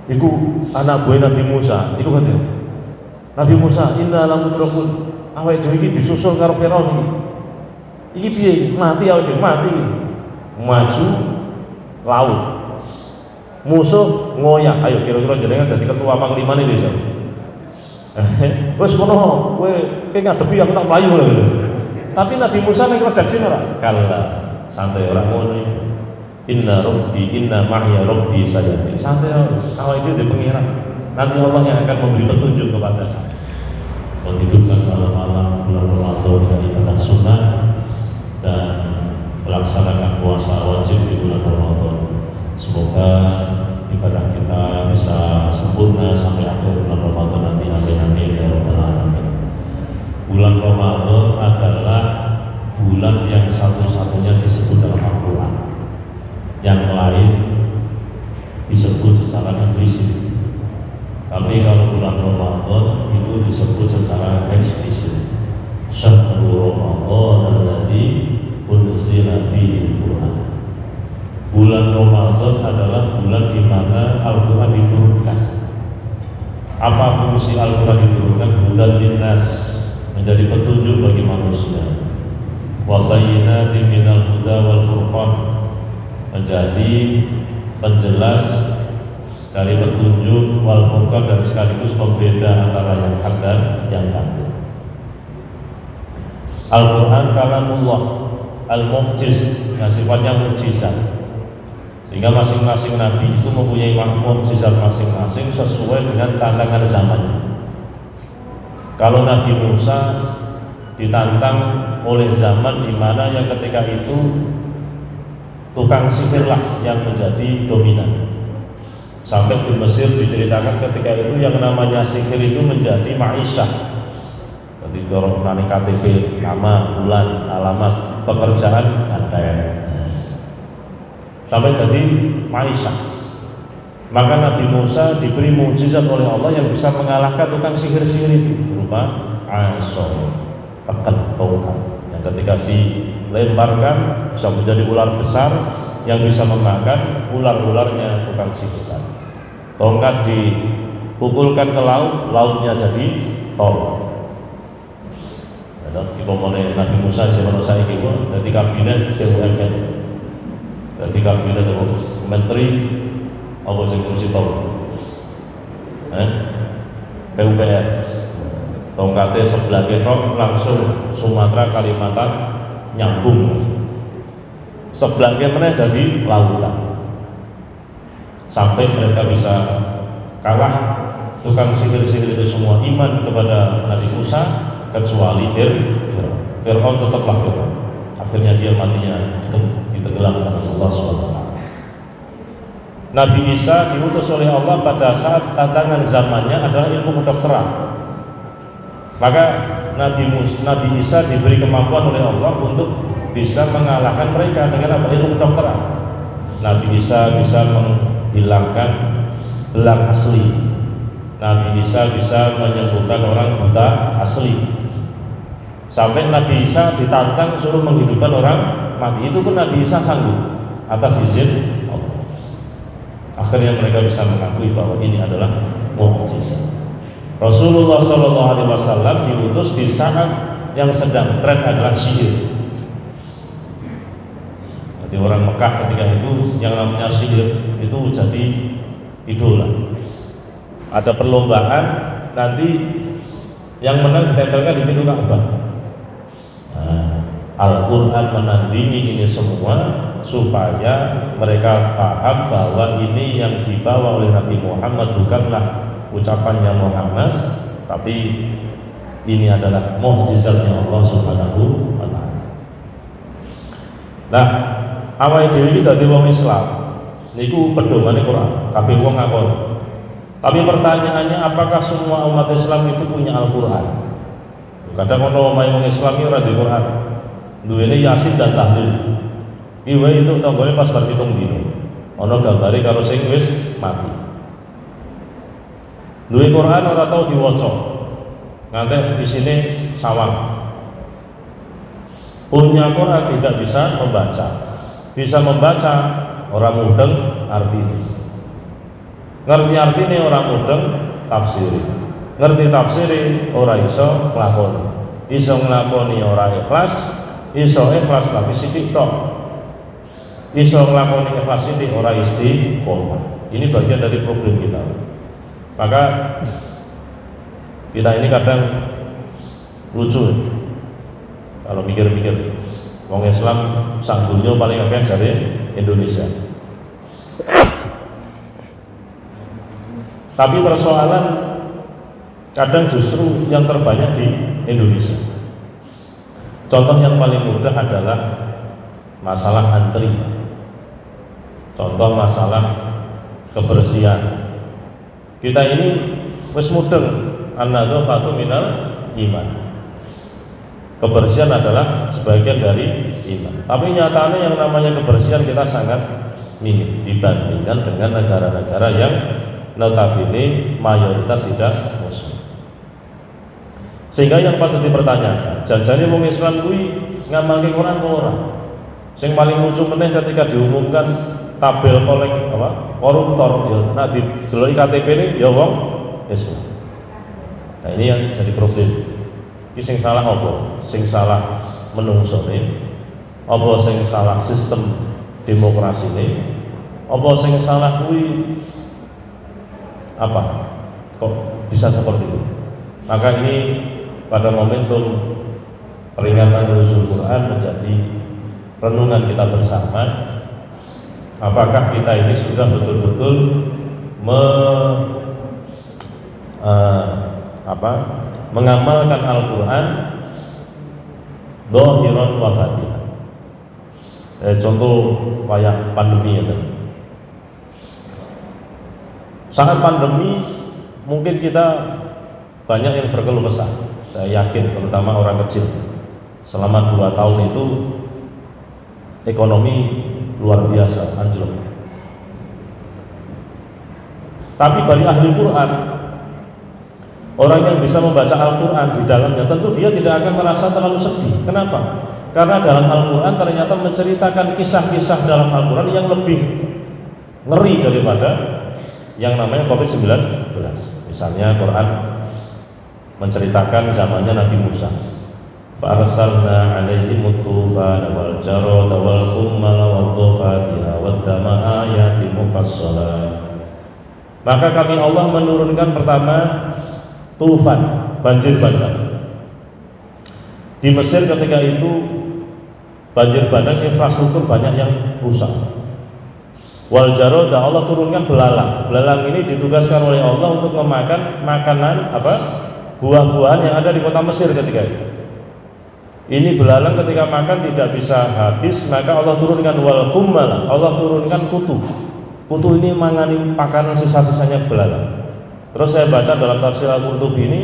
Iku anak buah Nabi Musa, iku katanya Nabi Musa, inna lamudrakun, awake dhewe iki disusul karo Firaun iki. Iki piye iki? Mati awake dhewe, mati. Maju laut. Musuh ngoyak, ayo kira-kira jenengan dadi ketua panglimane bisa. Wes kono kowe ngadepi aku tak mlayu lho. Tapi Nabi Musa ning redaksi ora. Kala santai ora ngono iki. Inna rabbi inna ma'ya rabbi sayati. Santai awake dhewe pengiran. Nanti Allah yang akan memberi petunjuk kepada saya. Menghidupkan malam-malam bulan Ramadan dengan ibadah sunnah dan melaksanakan puasa wajib di bulan Ramadan. Semoga ibadah kita bisa sempurna sampai akhir bulan Ramadan nanti. Amin ya rabbal alamin. Bulan Ramadan adalah bulan yang satu-satunya disebut dalam Al-Quran. Yang lain disebut secara implisit. Tapi kalau bulan Ramadan itu disebut secara eksplisit. Syahrul Ramadan alladzi unzila fihi Al-Quran. Bulan Ramadan adalah bulan di mana Al-Quran diturunkan. Apa fungsi Al-Quran diturunkan? Hudan linnas, menjadi petunjuk bagi manusia. Wa bayyinatin minal huda wal furqan, menjadi penjelas dari petunjuk wal furqan dan sekaligus pembeda antara yang hak dan yang batil. Al-Quran kalamullah al-mu'jiz, sifatnya mukjizat. Sehingga masing-masing nabi itu mempunyai mukjizat masing-masing sesuai dengan tantangan zamannya. Kalau Nabi Musa ditantang oleh zaman di mana yang ketika itu tukang sihirlah yang menjadi dominan. Sampai di Mesir diceritakan ketika itu yang namanya sihir itu menjadi ma'isyah. Jadi kalau nani KTP, nama, bulan, alamat, pekerjaan, dan sampai tadi ma'isyah. Maka Nabi Musa diberi mukjizat oleh Allah yang bisa mengalahkan tukang sihir-sihir itu berupa asor, pekan tongkat yang ketika dilemparkan bisa menjadi ular besar yang bisa memakan ular-ularnya tukang sihir. Tongkat dipukulkan ke laut, lautnya jadi tol. Kita mulai Nabi Musa sebelum saya itu dari kabinet BUMN, dari kabinet menteri apa sih ngurusi tol, PUPR. Tongkatnya sebelah ketok langsung Sumatera Kalimantan nyambung. Sebelah mana jadi lautan. Sampai mereka bisa kalah tukang sihir-sihir itu semua iman kepada Nabi Musa kecuali Fir'aun tetaplah Fir'aun. Akhirnya dia matinya ditenggelamkan oleh Allah SWT. Nabi Isa diutus oleh Allah pada saat tantangan zamannya adalah ilmu kedokteran. Maka Nabi Isa diberi kemampuan oleh Allah untuk bisa mengalahkan mereka dengan apa? Ilmu kedokteran. Nabi Isa bisa menghilangkan belang asli. Nabi Isa bisa menyembuhkan orang buta asli. Sampai Nabi Isa ditantang suruh menghidupkan orang mati, itu pun Nabi Isa sanggup atas izin Allah. Akhirnya mereka bisa mengakui bahwa ini adalah mukjizat. Rasulullah SAW diutus di saat yang sedang tren adalah sihir. Jadi orang Mekah ketika itu yang namanya sihir itu jadi idola. Ada perlombaan, nanti yang menang ditempelkan di pintu Ka'bah. Al-Quran menandingi ini semua supaya mereka paham bahwa ini yang dibawa oleh Nabi Muhammad bukanlah ucapannya Muhammad, tapi ini adalah mukjizatnya Allah Subhanahu wa ta'ala. Nah, awake dhewe iki dadi wong Islam niku pedomane Quran, kabeh wong ngakon. Tapi pertanyaannya, apakah semua umat Islam itu punya Al-Quran? Kadang ono omahe wong Islam iki ora duwe Quran. Duwene Yasin dan Tahlil. Iwe itu tanggane pas bar 7 dino. Ono gambare karo sing wis mati. Duwe Quran ora tau diwaca. Ngantek isine sawang. Punya Quran tidak bisa membaca. Bisa membaca orang mudeng artinya. Ngerti artine ora mudeng tafsiri. Ngerti tafsiri ora iso nglakoni. Iso nglakoni ora ikhlas, iso ikhlas tapi sithik tok. Iso nglakoni ikhlas sithik ora istiqomah. Ini bagian dari problem kita. Maka kita ini kadang lucu kalau mikir-mikir. Wong Islam sak dunya paling akeh dari Indonesia. Tapi persoalan kadang justru yang terbanyak di Indonesia. Contoh yang paling mudah adalah masalah antri. Contoh masalah kebersihan. Kita ini wis mudeng an-nadzafatu minal iman. Kebersihan adalah sebagian dari iman. Tapi nyatanya yang namanya kebersihan kita sangat minim dibandingkan dengan negara-negara yang notabene mayoritas tidak muslim. Sehingga yang patut dipertanyakan, janjane wong Islam kuwi ngamalke Quran apa ora? Sing paling lucu meneh ketika diumumkan tabel kolek apa? Koruptor ya nek dideloki KTP-ne ya wong Islam. Nah, ini yang jadi problem. Iki sing salah apa? Sing salah menungsone? Apa sing salah sistem demokrasine? Apa sing salah kuwi apa? Kok bisa seperti itu? Maka ini pada momentum peringatan nuzul Quran menjadi renungan kita bersama. Apakah kita ini sudah betul-betul mengamalkan Al-Quran dhahiran wa batinan. Contoh kayak pandemi ya. Saat pandemi mungkin kita banyak yang berkeluh kesah. Saya yakin terutama orang kecil. Selama 2 tahun itu ekonomi luar biasa anjlok. Tapi bagi ahli Quran, orang yang bisa membaca Al-Quran di dalamnya tentu dia tidak akan merasa terlalu sedih. Kenapa? Karena dalam Al-Quran ternyata menceritakan kisah-kisah dalam Al-Quran yang lebih ngeri daripada yang namanya COVID-19. Misalnya Quran menceritakan zamannya Nabi Musa. Fa'arsalna 'alaihimut tufana wal jarada wal qumala wad dhafadi'a wad dama ayatin mufassalat. Maka kami Allah menurunkan pertama tufan, banjir bandang. Di Mesir ketika itu banjir bandang, infrastruktur banyak yang rusak. Wal jarada, Allah turunkan belalang. Belalang ini ditugaskan oleh Allah untuk memakan makanan buah-buahan yang ada di kota Mesir ketika itu. Ini belalang ketika makan tidak bisa habis, maka Allah turunkan wal kummal, Allah turunkan kutu. Kutu ini mangani makanan sisa-sisanya belalang. Terus saya baca dalam tafsir Al-Qurtubi ini,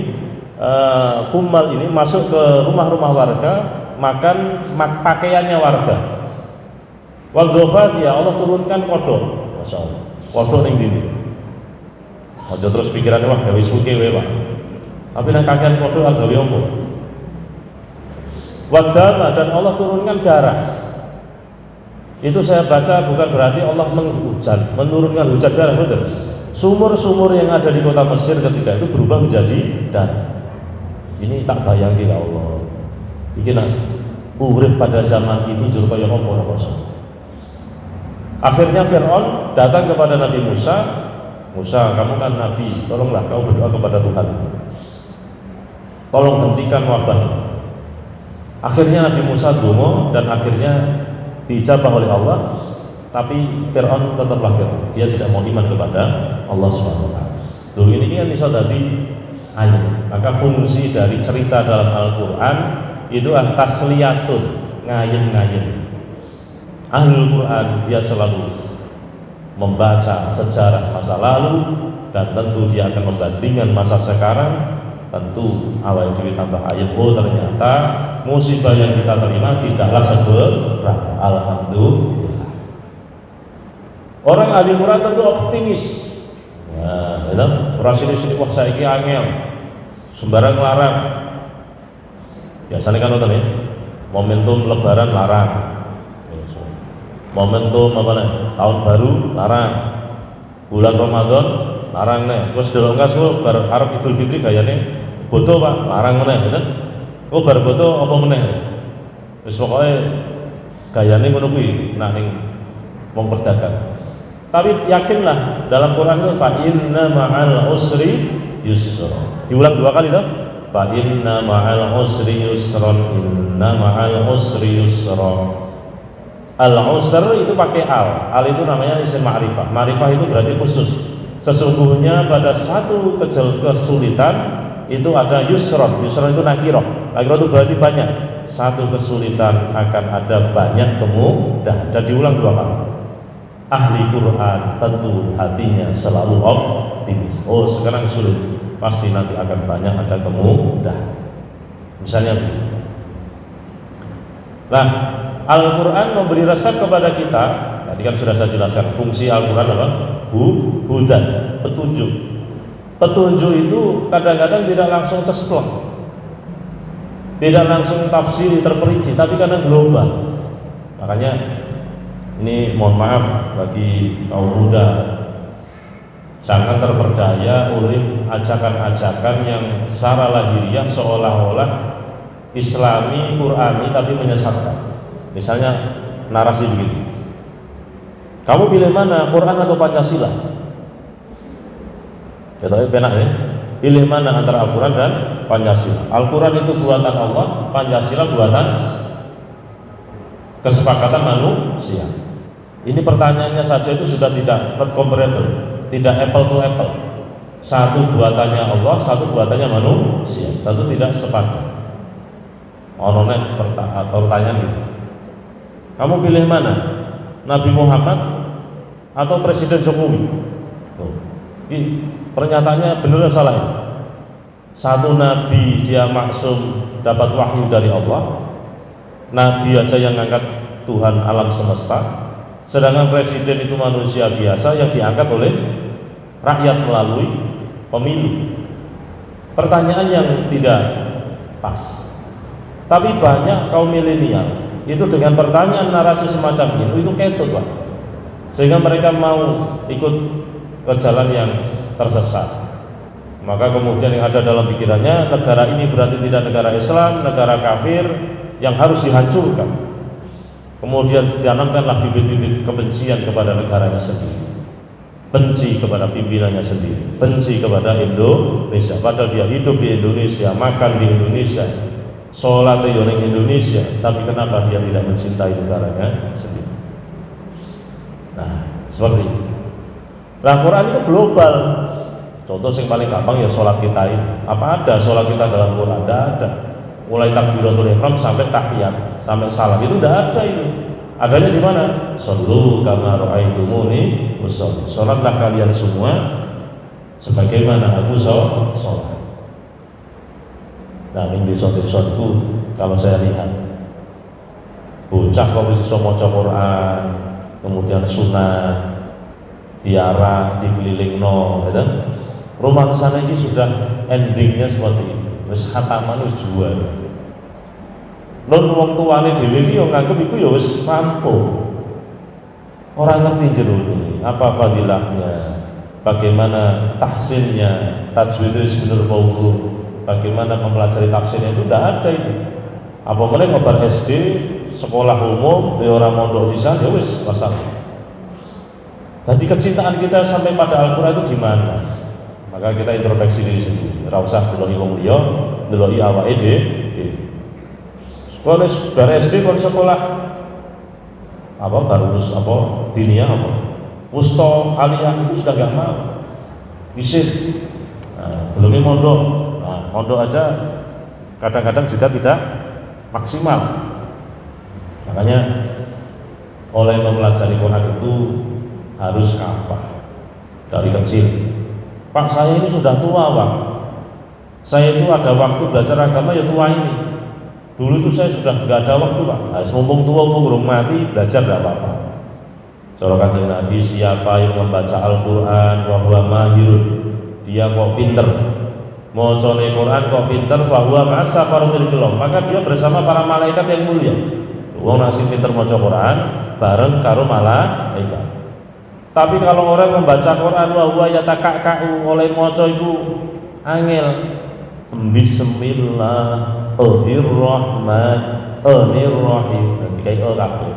kummal ini masuk ke rumah-rumah warga, makan pakaiannya warga. Wal dhafadi'a, Allah turunkan kodok. Masya Allah, kodok ning ndi. Aja terus pikirannya wah gawe suke wae, Pak. Tapi nek kakean kodok gawe apa? Wadama, dan Allah turunkan darah. Itu saya baca bukan berarti Allah menurunkan hujan darah, betul. Sumur-sumur yang ada di kota Mesir ketika itu berubah menjadi darah. Ini tak bayangin ya Allah. Iki nak urip pada zaman itu jur kaya apa. Akhirnya Fir'aun datang kepada Nabi Musa. Musa, kamu kan nabi, tolonglah kau berdoa kepada Tuhan. Tolong hentikan wabah ini. Akhirnya Nabi Musa donga dan akhirnya dijabah oleh Allah, tapi Fir'aun tetaplah Fir'aun. Dia tidak mau iman kepada Allah SWT. Dulu ini kan bisa tadi ayat. Maka fungsi dari cerita dalam Al-Quran itu tasliyatun, ngayun-ngayun. Ahlul Quran dia selalu membaca sejarah masa lalu dan tentu dia akan membandingkan masa sekarang. Tentu awal itu ditambah ayat, oh ternyata musibah yang kita terima tidaklah seberat. Alhamdulillah. Orang ahli Quran tentu optimis. Nah, itu sini wah saya ini angel, sembarang larang. Biasanya kan nonton ya, momentum Lebaran larang, momentum tahun baru larang, bulan Ramadan larang nih. Terus delok ngas kok bar arep Idul Fitri gayane foto Pak, larang meneh ngoten. Kok bar foto apa meneh? Wis pokoke gayane ngono kuwi nak ning wong perdagang. Tapi yakinlah dalam Quran itu fa inna ma'al usri yusra. Diulang 2 kali toh. Fa inna ma'al usri yusran, inna ma'al usri yusra. Al-usr itu pakai al. Al itu namanya isim ma'rifah. Ma'rifah itu berarti khusus. Sesungguhnya pada satu kesulitan itu ada yusron. Yusron itu nakirah. Nakirah itu berarti banyak. Satu kesulitan akan ada banyak kemudahan. Dan diulang 2 kali. Ahli Quran tentu hatinya selalu optimis. Oh sekarang sulit, pasti nanti akan banyak ada kemudahan. Misalnya, nah Al-Quran memberi resep kepada kita. Tadi kan sudah saya jelaskan fungsi Al-Quran apa? Hudan, petunjuk. Petunjuk itu kadang-kadang tidak langsung cesplok, tidak langsung tafsir terperinci, tapi kadang global. Makanya ini mohon maaf bagi kaum muda, jangan terperdaya oleh ajakan-ajakan yang secara lahiriah seolah-olah Islami, Qurani tapi menyesatkan. Misalnya narasi begini, kamu pilih mana, Quran atau Pancasila? Ya tahu penak ya. Pilih mana antara Al-Quran dan Pancasila? Al-Quran itu buatan Allah, Pancasila buatan kesepakatan manusia. Ini pertanyaannya saja itu sudah tidak not comparable, tidak apple to apple. Satu buatannya Allah, satu buatannya manusia, tentu tidak sepakat. Orangnya pertanyaan gitu. Kamu pilih mana? Nabi Muhammad atau Presiden Jokowi? Ini pernyataannya benar atau salah? Satu nabi dia maksum dapat wahyu dari Allah. Nabi aja yang ngangkat Tuhan alam semesta. Sedangkan presiden itu manusia biasa yang diangkat oleh rakyat melalui pemilu. Pertanyaan yang tidak pas. Tapi banyak kaum milenial itu dengan pertanyaan narasi semacam itu ketut Pak. Sehingga mereka mau ikut ke jalan yang tersesat. Maka kemudian yang ada dalam pikirannya, negara ini berarti tidak negara Islam, negara kafir yang harus dihancurkan. Kemudian ditanamkanlah bibit-bibit kebencian kepada negaranya sendiri, benci kepada pimpinannya sendiri, benci kepada Indonesia. Padahal dia hidup di Indonesia, makan di Indonesia, sholat di Indonesia, tapi kenapa dia tidak mencintai negaranya sendiri? Nah, seperti itu. Nah, Quran itu global. Contoh yang paling gampang ya sholat kita ini. Apa ada sholat kita dalam Quran? Tidak ada. Mulai takbiratul ihram sampai tahiyat, sampai salam itu tidak ada itu. Adanya di mana? Shollu kama ra'aitumuni usolli. Sholatlah kalian semua sebagaimana aku sholat. Nah, ini desa-desaku kalau saya lihat bocah kok bisa maca Quran, kemudian sunat, tiara, dikelilingno, gitu. Rumah sana ini sudah endingnya seperti itu. Wis khataman wis jual. Non wong tuane dhewe iki yo nganggep iku yo wis mampu. Ora ngerti jerone, apa fadilahnya, bagaimana tahsinnya, tajwid itu bener maupun bagaimana mempelajari tafsirnya itu tidak ada itu. Apa meneh ngobar SD, sekolah umum, ya orang mondok sisan ya wis pasal. Jadi kecintaan kita sampai pada Al-Qur'an itu di mana? Maka kita introspeksi diri sendiri. Ora usah deloki wong liya, deloki awake dhewe. Kalau dari SD kalau sekolah apa baru apa dinia apa Wusto aliyah itu sudah gak mau bisik. Nah, belumnya mondok. Nah, mondok aja kadang-kadang juga tidak maksimal. Makanya oleh mempelajari Quran itu harus kafah dari kecil. Pak, saya ini sudah tua Pak, saya itu ada waktu belajar agama ya tua ini. Dulu itu saya sudah nggak ada waktu Pak. Nah, mumpung tua, mumpung mati, belajar nggak apa-apa. Cara kanjeng Nabi, siapa yang membaca Al-Quran wa huwa mahirun, dia kok pinter. Mau cone Quran kok pinter, wa huwa ma'asa farudil kiram, maka dia bersama para malaikat yang mulia. Wong nasi pinter maca Quran bareng karo malaikat. Tapi kalau orang membaca Quran wa huwa yatakakau oleh maca iku angel. Bismillahirrahmanirrahim. Nanti kayak kabeh.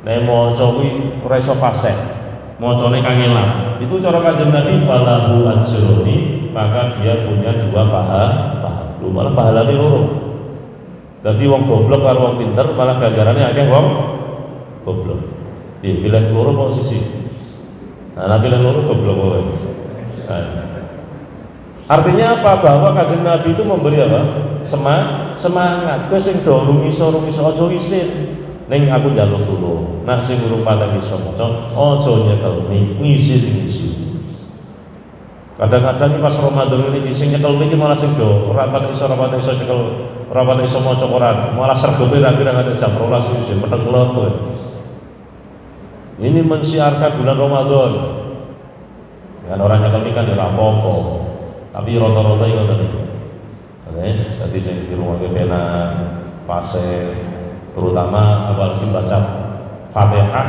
Nek maca kuwi ora iso fasih. Macane kangelan. Itu cara Kanjeng Nabi falahu ajroni, maka dia punya dua pahala. Lu malah pahalane loro. Dadi wong goblok karo wong pinter malah ganjarane akeh wong goblok. Pilih loro kok siji. Nah, pilih loro goblok wae. Artinya apa? Bahwa Kanjeng Nabi itu memberi apa? Semangat. Kowe sing do rumiso aja isin. Ning aku njaluk dulu. Nak sing urung patah iso maca, aja nyekel ngisi. Kadang-kadang pas Ramadan ini sing nyekel iki malah sing do ora patah iso nyekel, ora patah iso maca Quran, malah sergepe ra kira-kira jam 12 wis peteng kelot kowe. Ini mensiarkan bulan Ramadan. Kan orang nyekel iki kan ora apa-apa. Tapi rata-rata iku ngoten iki. Dadi sing dirungokne pena fase terutama apalagi baca Fatihah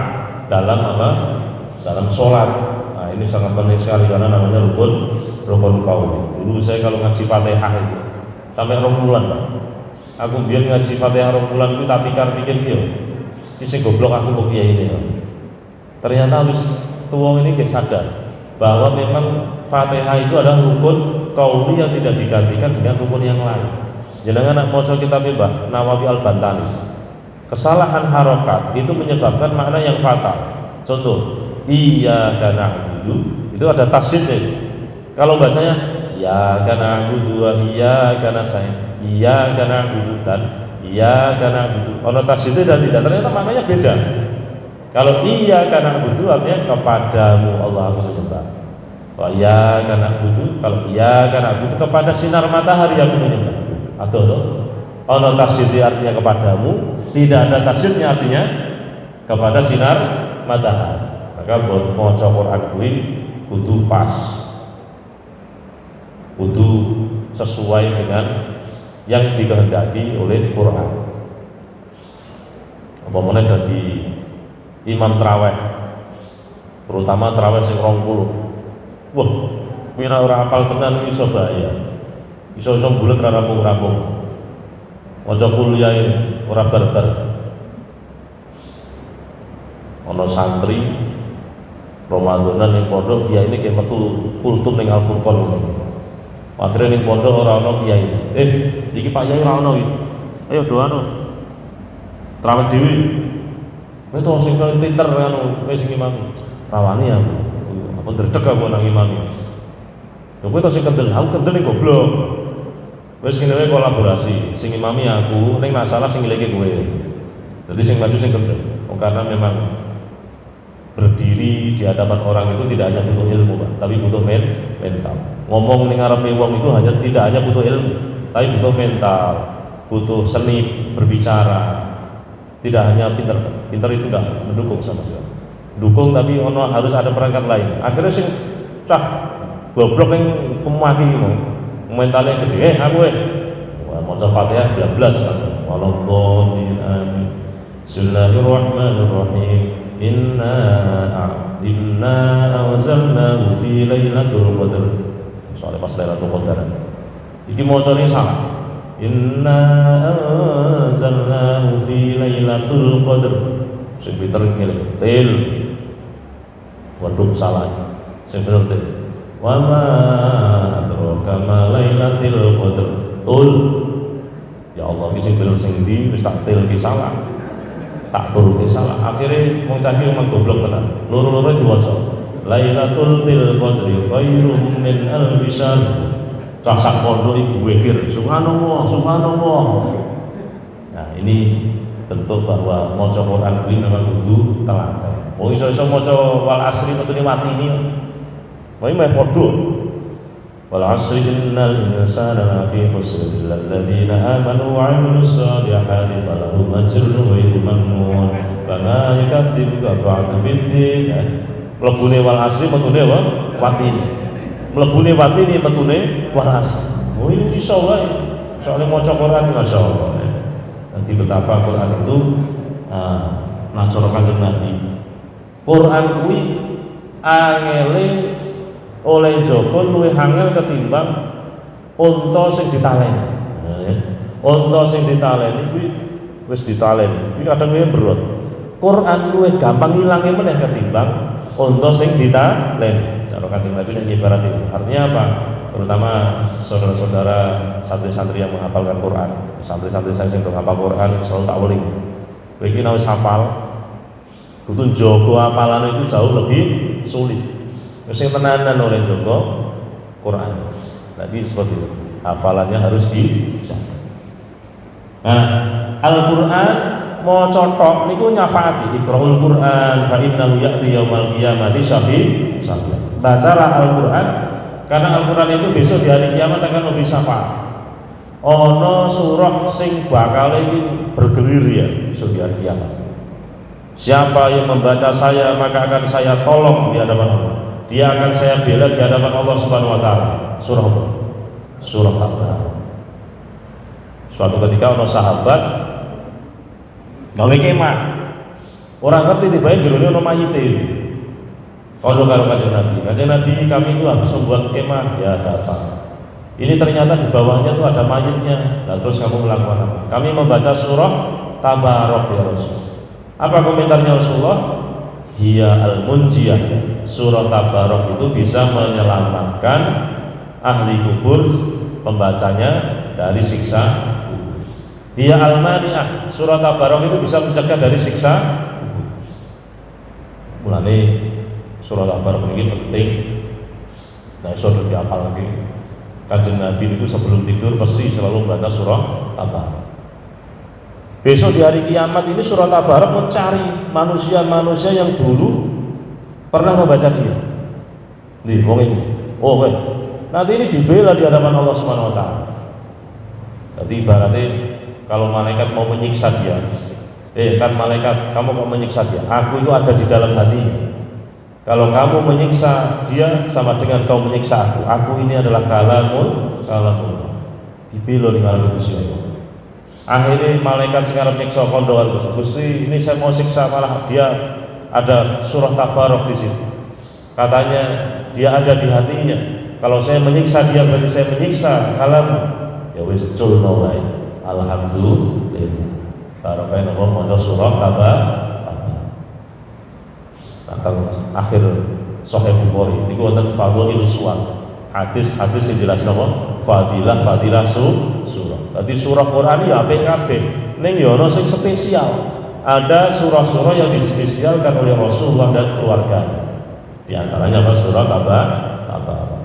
dalam apa? Dalam sholat. Nah, ini sangat penting sekali karena namanya rukun kaum. Dulu saya kalau ngaji Fatihah itu sampai 2 bulan, Pak. Aku biar ngaji Fatihah 2 bulan itu tak pikir yo. Iki goblok aku kok kiai ini. Ternyata habis tua ini kita sadar bahwa memang Fatihah itu adalah rukun kauli yang tidak digantikan dengan rukun yang lain. Jangan nak maca kitab Mbah Nawawi Al-Bantani. Kesalahan harokat itu menyebabkan makna yang fatal. Contoh, iyyaka na'budu itu ada tasydid. Kalau bacanya iyyaka na'budu wa iyyaka nasta'in, iyyaka na'budu dan iyyaka na'budu, ono tasydid dan tidak, ternyata maknanya beda. Kalau iyyaka na'budu artinya kepadamu Allah aku menyembah. Wa iyyaka na'budu, kalau iyyaka na'budu kepada sinar matahari aku menyembah. Atau ono tasydid artinya kepadamu, tidak ada tasydidnya artinya kepada sinar matahari. Maka buat maca Quran kuwi kudu pas, kudu sesuai dengan yang dikehendaki oleh Quran. Apa meneh dadi imam tarawih, terutama tarawih sing 20. Wah, mira ora hafal tenan iso bahaya. Iso bulet ra rampung-rampung. Maca kuliah ora barbar. Ana santri Ramadanan ning pondok kiai ini kayak metu kultum ning Al-Furqan. Akhirnya ning pondok ora ana kiai. Iki Pak Yai ora ana iki. Ayo doano. Tarawih dhewe. Kowe to sing pinter anu kowe sing imam. Rawani aku. Apa ndredeg aku nang imam. Lho kowe to sing kendel, aku kendel ning goblok. Wis ngene kolaborasi, sing imami aku, ning masalah sing ngeleke kowe. Jadi sing maju sing kendel. Karena memang berdiri di hadapan orang itu tidak hanya butuh ilmu, Pak, tapi butuh mental. Ngomong ning ngarepe wong itu tidak hanya butuh ilmu, tapi butuh mental, butuh seni berbicara. Tidak hanya pinter, pinter itu enggak mendukung sama sekali. Dukung tapi harus ada perangkat lain. Akhirnya sing goblok ning pemaki ngono. Mentalnya gede, aku maca Fatihah 12 kan. Waladhdallin amin. Bismillahirrahmanirrahim. Inna anzalnahu fi lailatul qadr. Soalnya pas Lailatul Qadar. Iki macane salah. Inna anzalnahu fi lailatul qadr. Sing pinter ngene. Til. Waduh salah. Sing bener til. Wa ma adraka ma lailatul qadr. Tul. Ya Allah iki sing bener sing ndi wis tak til ki salah. Tak turun salah. Akhirnya wong cah iki omong goblok tenan. Loro-loro diwaca. Lailatul qadri khairum min alfi syahr. Cah sak pondok iku wekir. Subhanallah, subhanallah. Nah, ini bentuk bahwa maca Quran kuwi memang kudu telaten. Wong iso-iso maca wal asri metune watini. Wae meh padha. Wal asri innal insana lafi khusr illa alladziina aamanu wa 'amilus shaalihati falahum ajrun ghairu mamnun. Fama yukadzibuka ba'du biddin. Mlebune wal asri metune apa? Watini. Mlebune watini metune wal asri. Oh iki iso wae. Soale maca Quran masyaallah. Nanti betapa Quran itu cara Kanjeng Nabi. Quran kuwi angele oleh Joko luwih angel ketimbang unta sing ditaleni. Unta sing ditaleni kuwi wis ditaleni. Iki kadang luwih berat. Quran luwih gampang ilange meneh ketimbang unta sing ditaleni. Cara Kanjeng Nabi nek ibarat itu. Artinya apa? Terutama saudara-saudara santri-santri yang menghafalkan Quran. Santri-santri saya sing menghafal Quran selalu tak weling. Kowe iki nek wis hafal kudu njogo hafalan itu jauh lebih sulit. Sing tenanan oleh Joko Quran. Tadi seperti itu. Hafalannya harus dijaga. Nah, Al-Qur'an maca tok niku nyafaati. Iqra'ul Qur'an fa innahu ya'ti yaumal qiyamati syafi'an. Bacalah Al-Qur'an karena Al-Qur'an itu besok di hari kiamat akan memberi syafaat. Ono surah sing bakal iki bergelir ya besok di hari kiamat. Siapa yang membaca saya maka akan saya tolong di hadapan Allah. Dia akan saya bela di hadapan Allah Subhanahu wa taala. Surah apa? Surah Al-Baqarah. Suatu ketika ono sahabat gawe kemah. Orang ngerti tiba-tiba jerone ono mayite. Kalau Kanjeng Nabi. Kanjeng Nabi kami itu habis membuat kemah, ya datang. Ini ternyata di bawahnya itu ada mayitnya. Nah, terus kamu melakukan apa? Kami membaca surah Tabarok ya Rasul. Apa komentarnya Rasulullah? Hiya al-munjiyah. Surah Tabarok itu bisa menyelamatkan ahli kubur pembacanya dari siksa kubur. Hiya al-mani'ah. Surah Tabarok itu bisa mencegah dari siksa kubur. Mulane surah Tabarok ini penting. Nah, sudah dihafal lagi. Kanjeng Nabi itu sebelum tidur pasti selalu membaca surah Tabarok. Besok di hari kiamat ini surah Tabarok mencari manusia-manusia yang dulu pernah membaca dia. Nih, wong ini. Oh, weh. Nanti ini dibela di hadapan Allah Subhanahu wa taala. Jadi ibaratnya kalau malaikat mau menyiksa dia, kan malaikat kamu mau menyiksa dia, aku itu ada di dalam hatinya. Kalau kamu menyiksa dia sama dengan kau menyiksa aku ini adalah kalamul dibela di ngaran Gusti Allah. Akhirnya malaikat sekarang menyiksa kondoan Gusti, ini saya mau siksa malah dia ada surah Tabarok di situ. Katanya dia ada di hatinya. Kalau saya menyiksa dia berarti saya menyiksa kalam. Ya wis culno wae. Alhamdulillah. Barokah nopo maca surah Tabarok. Akhir Sahih Bukhari niku wonten fadhilus suwar. Hadis-hadis yang jelas napa? Fadilah surah. Berarti surah Quran ya apik kabeh. Ning ya ana sing spesial. Ada surah-surah yang dispesialkan oleh Rasulullah dan keluarganya. Di antaranya apa? Surah Tabarok.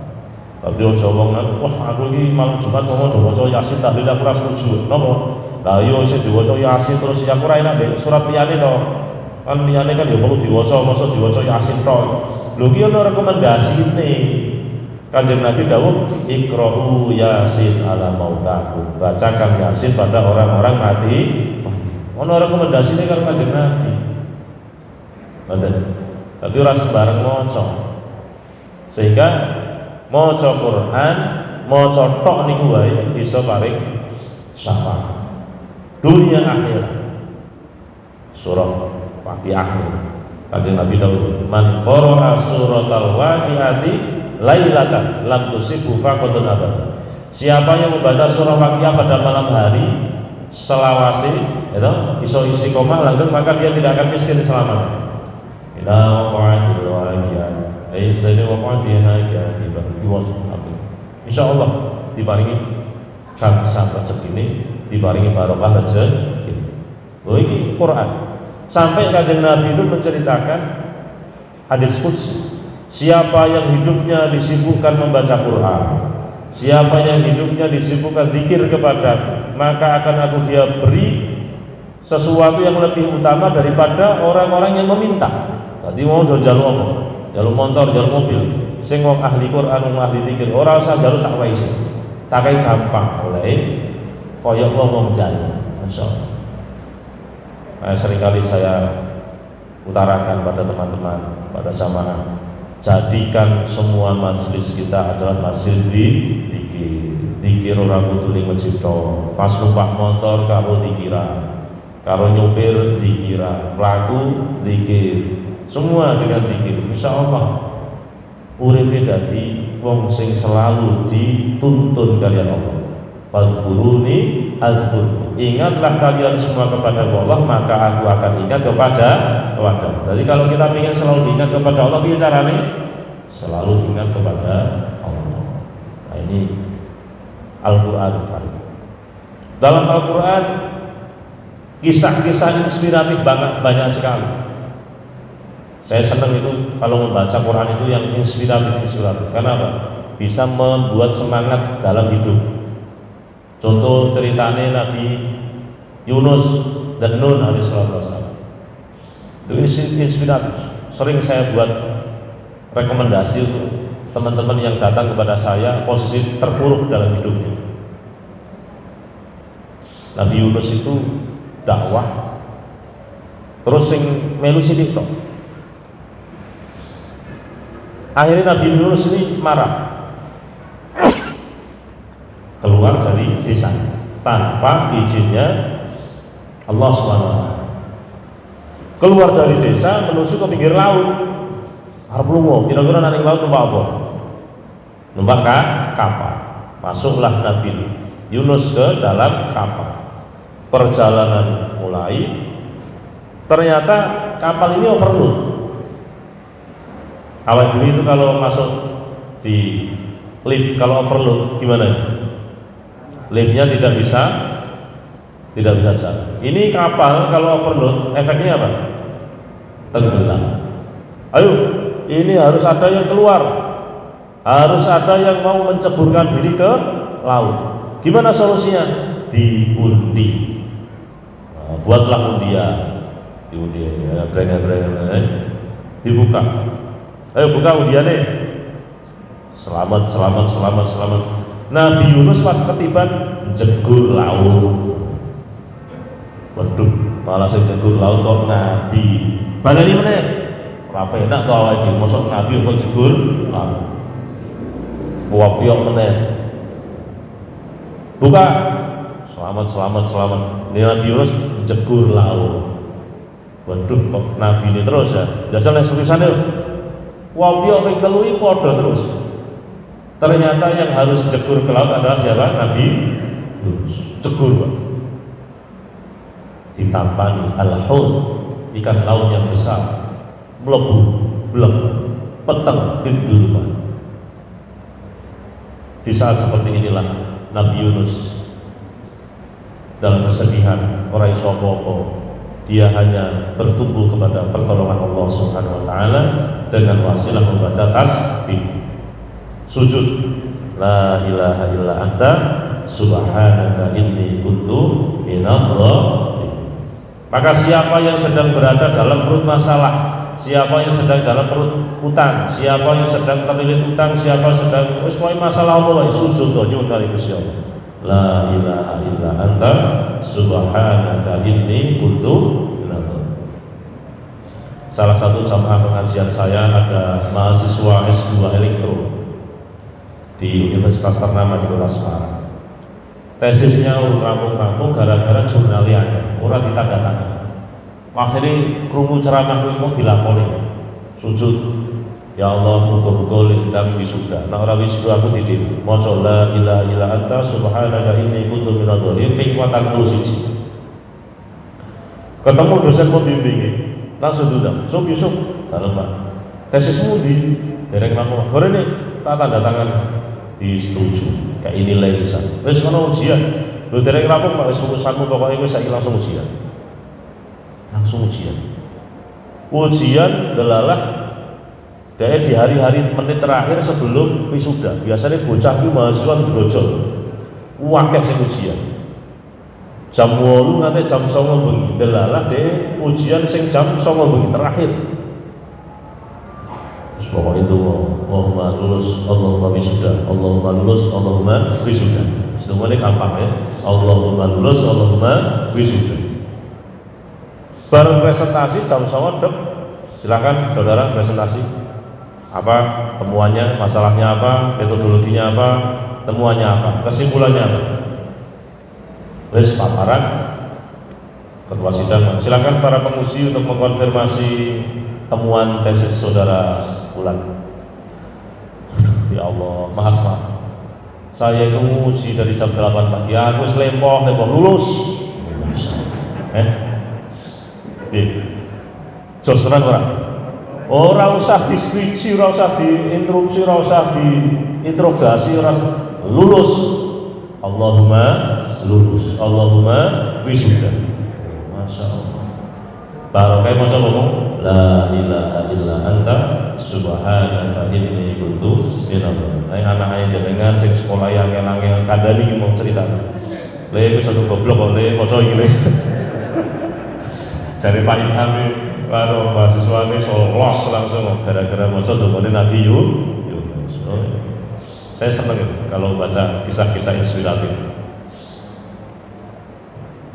Berarti aja wong wah aku iki malam Jumat mau maca Yasin tahlil aku ora setuju. Napa? Lah yo sing diwaca Yasin terus ya aku ora enak mbek surat liyane to. Kan liyane kan ya perlu diwaca, masa diwaca Yasin tok. Lho ki ana rekomendasine. Kanjeng Nabi dawuh, "Iqra'u Yasin ala mautakum." Bacakan Yasin pada orang-orang mati. Ana rekomendasine karo Kanjeng Nabi. Ngoten. Dadi ora sembarang maca. Sehingga maca Quran, maca tok niku wae bisa paring syafaat. Dunia akhirat. Surah Wafi akhir. Kanjeng Nabi dawuh, "Man qara'a suratal waqi'ati lailatan lam tusibhu faqadun abad." Siapa yang membaca surah Waqiah pada malam hari selawase, itu iso istiqomah langgeng maka dia tidak akan miskin selamanya. Ila waqa'atil waqi'ah. Laisa li waqa'atiha kadibatun. Insyaallah diparingi kangsa rezeki ini, diparingi barokah rezeki. Oh iki Quran. Sampai Kanjeng Nabi itu menceritakan hadis qudsi, siapa yang hidupnya disibukkan membaca Quran, siapa yang hidupnya disibukkan zikir kepadaku, maka akan aku dia beri sesuatu yang lebih utama daripada orang-orang yang meminta. Tadi mau jaluk apa? Jaluk motor, jaluk mobil. Sing wong ahli Quran, wong ahli zikir, ora usah jaluk tak wae. Takai gampang oleh koyok wong jalu. Masyaallah. Seringkali saya utarakan pada teman-teman, pada jamaah, jadikan semua majelis kita adalah majelis dikir orang kudu ning masjid tok. Pas numpak motor karo dikiran, karo nyopir dikiran, pelaku dikir, semua dengan dikir. Insyaallah uripe dadi wong sing selalu dituntun kalian Allah. Fadhkuruni adzkurkum. Ingatlah kalian semua kepada Allah, maka aku akan ingat kepada. Jadi kalau kita ingin selalu diingat kepada Allah, bagaimana caranya? Selalu ingat kepada Allah. Nah, ini Al-Qur'an Karim. Dalam Al-Qur'an kisah-kisah inspiratif banyak sekali. Saya senang itu kalau membaca Quran itu yang inspiratif. Karena apa? Bisa membuat semangat dalam hidup. Contoh ceritanya Nabi Yunus dan Nun alaihissalam. Itu inspiratif. Sering saya buat rekomendasi untuk teman-teman yang datang kepada saya posisi terpuruk dalam hidupnya. Nabi Yunus itu dakwah, terus sing melu sithik tok. Akhirnya Nabi Yunus ini marah, keluar dari desa tanpa izinnya Allah SWT. Keluar dari desa menuju ke pinggir laut. Arep lunga, kira-kira nang laut numpak apa? Numpak kapal. Masuklah Nabi Yunus ke dalam kapal. Perjalanan mulai. Ternyata kapal ini overload. Awal dulu itu kalau masuk di lift, kalau overload gimana? Liftnya tidak bisa jalan. Ini kapal kalau overload efeknya apa? Tenggelam. Ayo, ini harus ada yang keluar, harus ada yang mau menceburkan diri ke laut. Gimana solusinya? Diundi. Nah, buatlah undian, diundi, ya, dibuka. Ayo buka undiannya. Selamat. Nabi Yunus pas ketiban jegur laut. Waduh, malah sing jegur laut kok Nabi. Balani meneh. Ora enak to awake dhewe mosok Nabi kok jegur laut. Wapiyok meneh. Buka. Selamat. Ini Nabi Yunus jegur laut. Waduh, kok Nabi ini terus ya. Jasane tulisane wapiyok ping telu iki padha terus. Ternyata yang harus jegur ke laut adalah siapa? Nabi Yunus. Jegur, Pak. Ditampani al-haud, ikan laut yang besar, melebu, peteng, fidulman. Di saat seperti inilah Nabi Yunus dalam kesedihan, orang isopo, dia hanya bertumbuh kepada pertolongan Allah Subhanahu Wa Taala dengan wasilah membaca tasbih. Sujud, la ilaha illa anta subhanaka inni kuntu minadh dhalimin. Maka siapa yang sedang berada dalam perut masalah, siapa yang sedang dalam perut utang, siapa yang sedang terlilit utang, siapa sedang wis koyo masalah apa wae, sujud to nyuwun kali Gusti Allah. La ilaha illa anta subhanaka inni kuntu minadh dhalimin. Salah satu jamaah pengajian saya ada mahasiswa S2 elektro di Universitas ternama di Kota Semarang. Tesisnya rampung-rampung gara-gara jurnalnya ora ditanda-tanda. Akhirnya krungu ceramah kuwi kok dilakoni. Sujud. Ya Allah, muga-muga lintang wisuda. Nek ora wisuda aku didhik. Maca la ilaha illa anta subhanaka inni kuntu minadh dhalimin ping 41. Ketemu dosen pembimbingnya, langsung duduk. Sok dalem Pak. Tesismu di dereng rampung. Gorene tak tanda tangan disetujui kayak nilai susah. Wis ono ujian. Lho dereng rampung Pak, wis urusanmu pokoknya wis saiki langsung ujian. Ujian delalah dari di hari-hari menit terakhir sebelum wisuda. Biasanya bocah itu mahasiswa drojol. Akeh sing ujian. Jam 8 nganti jam 09.00 bengi. Delalah de ujian sing jam 09.00 bengi terakhir. Pokoknya itu Allahumma lulus, Allahumma wisuda, Allahumma lulus, Allahumma wisuda. Semuanya gampang ya. Allahumma lulus, Allahumma wisuda. Bareng presentasi jam 09.00 dek. Silakan saudara presentasi. Apa temuannya, masalahnya apa, metodologinya apa, temuannya apa, kesimpulannya apa. Wes paparan ketua sidang. Silakan para penguji untuk mengkonfirmasi temuan tesis saudara Fulan. Ya Allah, maaf. Saya itu nguji dari jam 8 pagi, aku selempoh lulus. Jos tenan ora usah diskusi, ora usah diinterupsi, ora usah diinterogasi, ora lulus. Allahumma lulus, Allahumma wisuda. Masya Allah. Barokah maca ngomong la ilaha illa anta subhanaka inni kuntu minadh dhalimin. Anak-anak jenengan sing sekolah yang angel-angel kandhani iki mau cerita. Lha iku satu goblok kok le maca iki le. Jare Pak Ilham karo mahasiswa ini los langsung gara-gara maca dongane Nabi Yunus. Saya senang kalau baca kisah-kisah inspiratif.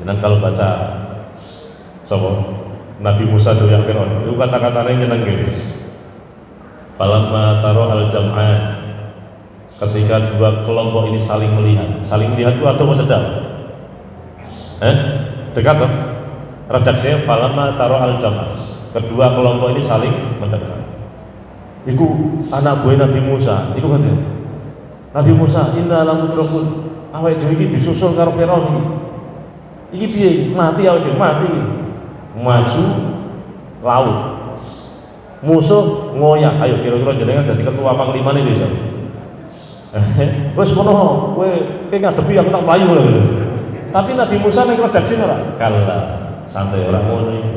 Dan kalau baca Nabi Musa doyak Firaun, itu kata-katanya nyeneng gitu. Falamma taro al-jam'an, ketika dua kelompok ini saling melihat itu atau mau cedal? Dekat toh? Redaksinya falamma taro al-jam'an, kedua kelompok ini saling mendekat. Iku anak buah Nabi Musa, iku katanya Nabi Musa, inna lamudrakun, awake dhewe iki disusul karo Firaun iki. Iki piye? Mati awake dhewe, mati. Maju laut. Musuh ngoyak. Ayo kira-kira jenengan dadi ketua panglima nih bisa. Wes kono kowe ngadepi aku tak mlayu lho. Tapi Nabi Musa ning redaksi ora. Kala santai ora ngono iki.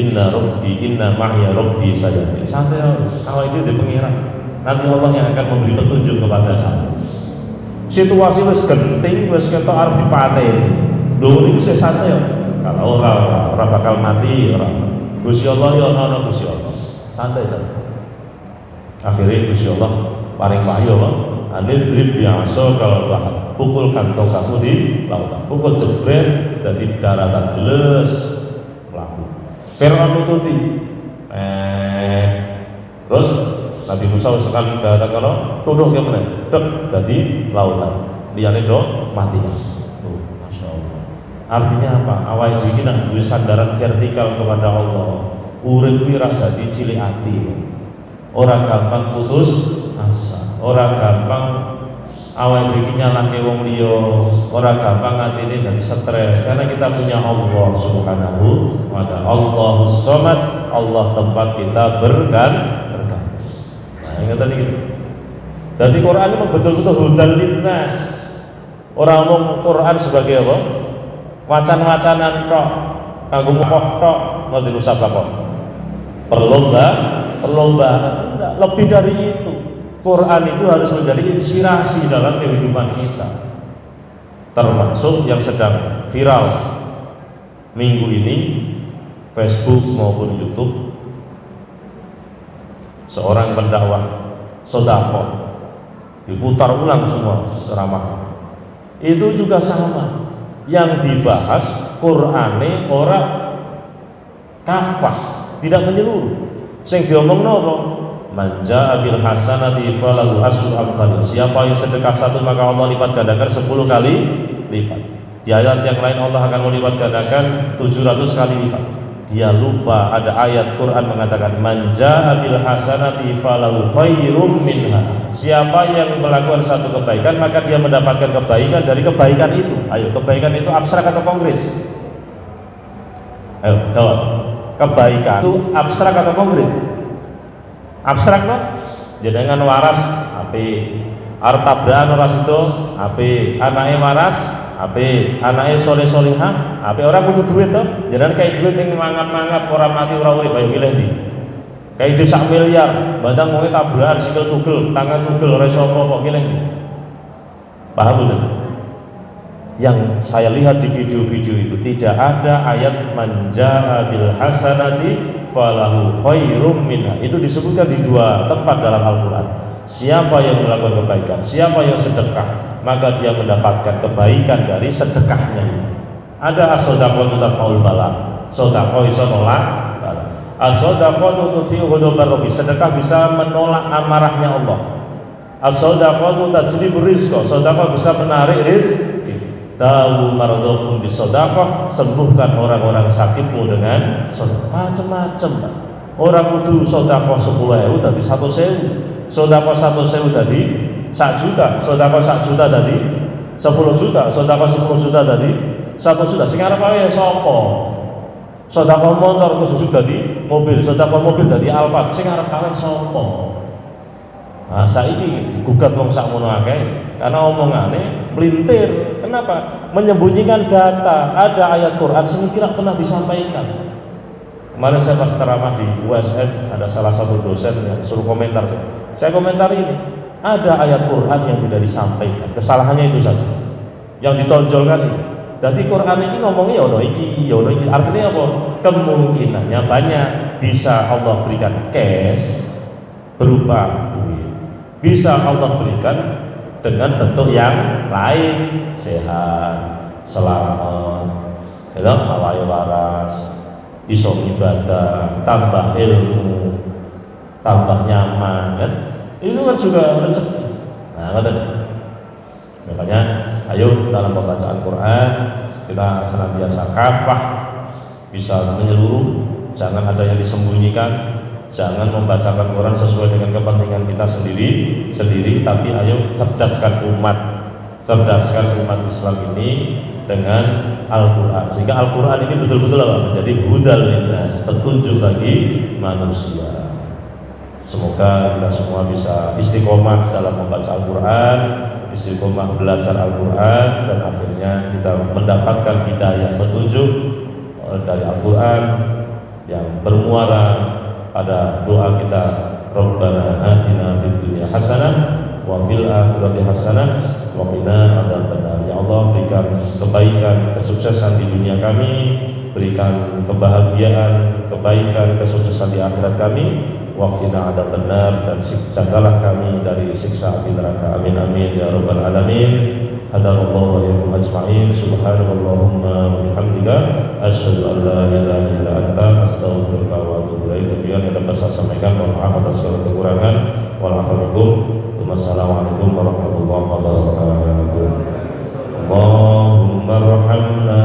Inna ma'ya rabbi sayahdi. Santai awake dhewe di pengiran. Nanti Allah yang akan memberi petunjuk kepada saya. Situasi wis genting, wis ketok arep dipateni. Lho niku sik santai ya. Kalau ora bakal mati ora. Gusti Allah ya ana Gusti Allah. Santai. Akhirnya Gusti Allah paring wahyu apa? Anil drib biasa kalau bahat. Pukulkan tongkatmu di lautan. Pukul jebret dadi daratan geles mlaku. Firaun nututi. Terus Nabi Musa sekali daratan kalau tuduh ke meneh. Dek dadi lautan. Liyane do mati. Artinya apa? Awal ini nak duwe sandaran vertikal kepada Allah. Urip kuwi ra dadi cilik ati. Ora gampang putus asa. Ora gampang awal iki nyalahke wong liya. Ora gampang atine dadi stres karena kita punya Allah Subhanahu wa ta'ala. Allahus Samad, Allah tempat kita bergantung. Nah, ingatan iki. Dadi Quran itu betul-betul hudan linnas. Ora ngomong Quran sebagai apa? Wacan-wacanan tok, kanggo mokok tok, ngoten usah kok. Perlombaan, lebih dari itu. Quran itu harus menjadi inspirasi dalam kehidupan kita. Termasuk yang sedang viral minggu ini, Facebook maupun YouTube, seorang pendakwah sedekah diputar ulang semua ceramah. Itu juga sama. Yang dibahas Qur'ane ora kafah, tidak menyeluruh. Sing diomongno apa? Manja bil hasanati falahu asyru amsalih. Siapa yang sedekah satu maka Allah lipat gandakan 10 kali lipat. Di ayat yang lain Allah akan melipat gandakan 700 kali lipat. Dia lupa ada ayat Quran mengatakan manja bil hasanati falahu khairum minha. Siapa yang melakukan satu kebaikan maka dia mendapatkan kebaikan dari kebaikan itu. Ayo, kebaikan itu abstrak atau konkret? Ayo jawab. Kebaikan itu abstrak atau konkret? Abstrak toh? Jenengan waras ape, arep tabrakan ora sido ape, anake waras ape, anake soleh-solehah ape, ora kudu duit toh. Jenengan kayak duit yang mangap-mangap ora mati ora urip ayo milih ndi? Kayak duit 1 miliar, badang wong tabrakan sikil tugel, tangan tugel ora iso apa-apa milih ndi? Paham betul? Yang saya lihat di video-video itu tidak ada ayat manja bil hasanati falahu khairum minha. Itu disebutkan di 2 tempat dalam Al-Quran. Siapa yang melakukan kebaikan, siapa yang sedekah, maka dia mendapatkan kebaikan dari sedekahnya. Ada as-shadaqatu tadfa'ul bala. Sedekah iso nolak bala. As-shadaqatu tudfi'u ghadabar rabbi. Sedekah bisa menolak amarahnya Allah. As-shadaqatu tajlibur rizqa. Sedekah bisa menarik rezeki. Tahu maradhakum bisadaqah, sembuhkan orang-orang sakitmu dengan sedekah. Macam-macam. Orang kudu sedekah 10.000 dadi 100.000. sedekah 1.000 tadi 1 juta, sedekah 1 juta tadi 10 juta, sedekah 10 juta tadi 1 juta. Sing arep ae sapa? Sedekah motor khusus tadi mobil, sedekah mobil tadi Alphard, sing arep kawin sapa? Nah, saiki digugat wong sakmono akeh karena omongane melintir. Kenapa? Menyembunyikan data. Ada ayat Quran sing kira pernah disampaikan. Kemarin saya pas ceramah di USN, ada salah satu dosen yang suruh komentar. Saya komentar ini, ada ayat Quran yang tidak disampaikan. Kesalahannya itu saja. Yang ditonjolkan itu. Jadi Quran ini ngomongnya ya ono iki, artinya apa? Kemungkinannya banyak. Bisa Allah berikan cash berupa duit. Bisa Allah berikan dengan bentuk yang lain, sehat, selamat, awal waras, iso ibadah, tambah ilmu, tambah nyaman, kan? Itu kan juga rezeki. Nah, makanya ayo dalam pembacaan Quran kita senantiasa kafah, bisa menyeluruh, jangan ada yang disembunyikan, jangan membacakan Quran sesuai dengan kepentingan kita sendiri, tapi ayo cerdaskan umat Islam ini dengan Al-Quran, sehingga Al-Quran ini betul-betul menjadi hudal linnas, petunjuk bagi manusia. Semoga kita semua bisa istiqomah dalam membaca Al-Quran, istiqomah belajar Al-Quran, dan akhirnya kita mendapatkan hidayah petunjuk dari Al-Quran yang bermuara pada doa kita, Rabbana atina fid dunya hasanah wa fil akhirati hasanah wa qina adzabannar. Ya Allah, berikan kebaikan, kesuksesan di dunia kami, berikan kebahagiaan, kebaikan, kesuksesan di akhirat kami, wa qina adzabannar, dan jagalah kami dari siksa api neraka. Amin amin ya rabbal alamin. Hadanallahu wa iyyakum ajma'in. Subhanallahumma wa bihamdika asyhadu an la ilaha illa anta astaghfiruka wa atubu ilaik. Demikian yang dapat saya sampaikan. Mohon maaf atas segala kekurangan. Wassalamualaikum warahmatullahi wabarakatuh. Allahumma arhamna